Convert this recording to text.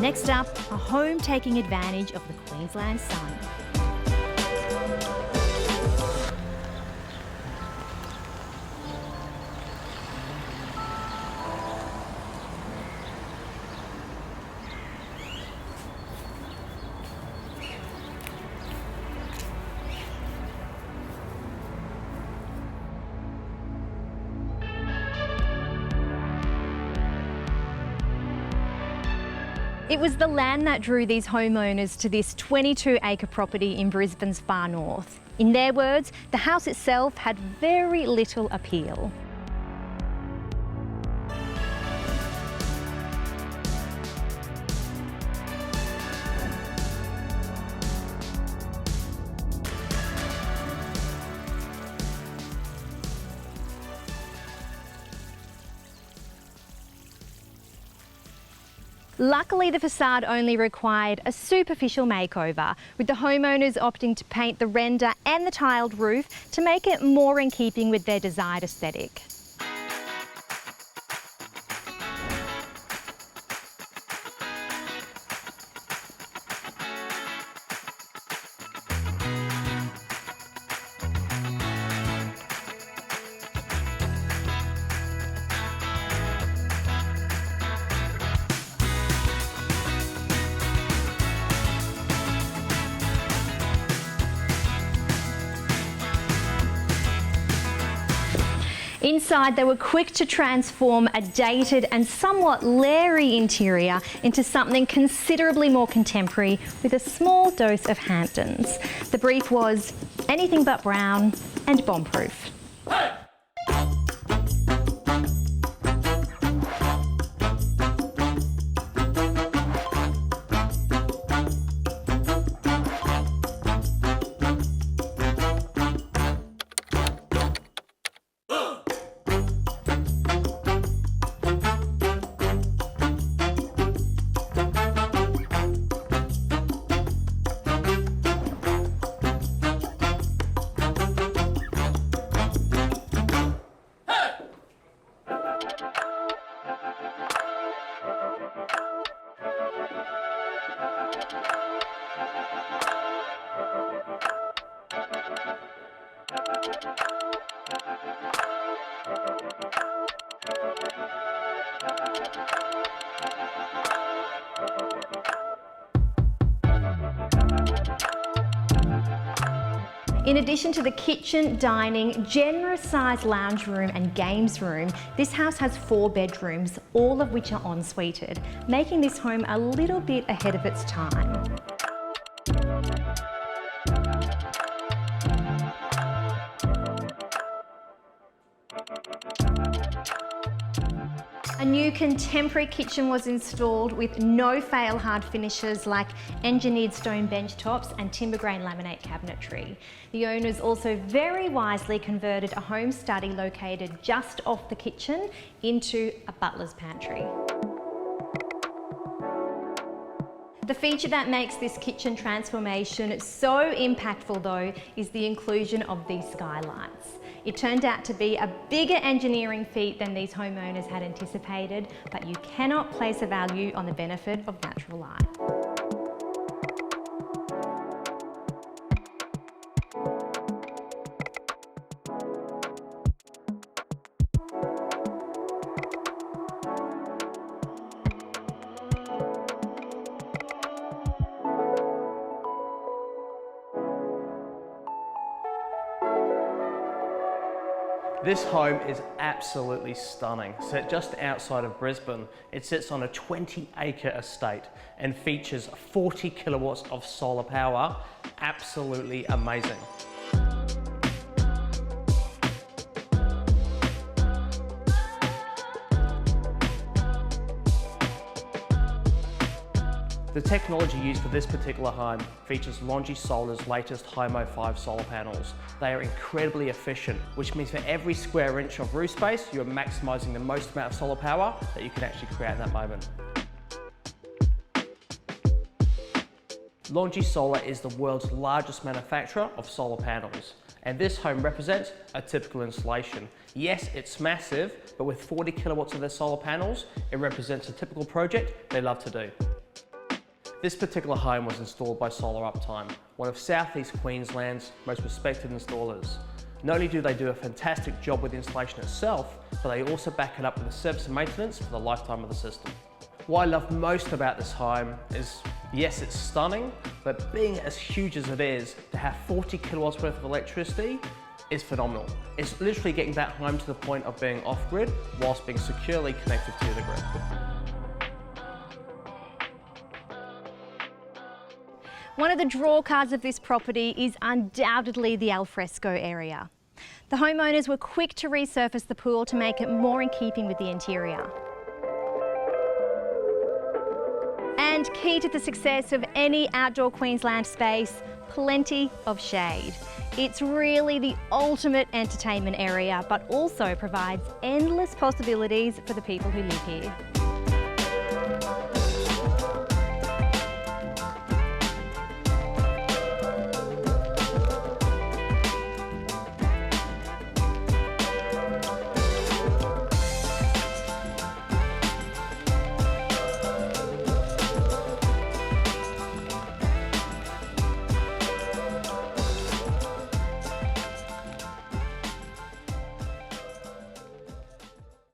Next up, a home taking advantage of the Queensland sun. It was the land that drew these homeowners to this 22-acre property in Brisbane's far north. In their words, the house itself had very little appeal. Luckily, the facade only required a superficial makeover, with the homeowners opting to paint the render and the tiled roof to make it more in keeping with their desired aesthetic. Inside, they were quick to transform a dated and somewhat leery interior into something considerably more contemporary with a small dose of Hamptons. The brief was anything but brown and bomb-proof. In addition to the kitchen, dining, generous-sized lounge room and games room, this house has 4 bedrooms, all of which are en-suited, making this home a little bit ahead of its time. A new contemporary kitchen was installed with no fail hard finishes like engineered stone bench tops and timber grain laminate cabinetry. The owners also very wisely converted a home study located just off the kitchen into a butler's pantry. The feature that makes this kitchen transformation so impactful though is the inclusion of these skylights. It turned out to be a bigger engineering feat than these homeowners had anticipated, but you cannot place a value on the benefit of natural light. This home is absolutely stunning. Set just outside of Brisbane, it sits on a 20-acre estate and features 40 kilowatts of solar power. Absolutely amazing. The technology used for this particular home features Longi Solar's latest HOMO 5 solar panels. They are incredibly efficient, which means for every square inch of roof space, you're maximising the most amount of solar power that you can actually create in that moment. Longi Solar is the world's largest manufacturer of solar panels, and this home represents a typical installation. Yes, it's massive, but with 40 kilowatts of their solar panels, it represents a typical project they love to do. This particular home was installed by Solar Uptime, one of South East Queensland's most respected installers. Not only do they do a fantastic job with the installation itself, but they also back it up with the service and maintenance for the lifetime of the system. What I love most about this home is, yes, it's stunning, but being as huge as it is, to have 40 kilowatts worth of electricity is phenomenal. It's literally getting that home to the point of being off-grid whilst being securely connected to the grid. One of the draw cards of this property is undoubtedly the alfresco area. The homeowners were quick to resurface the pool to make it more in keeping with the interior. And key to the success of any outdoor Queensland space, plenty of shade. It's really the ultimate entertainment area, but also provides endless possibilities for the people who live here.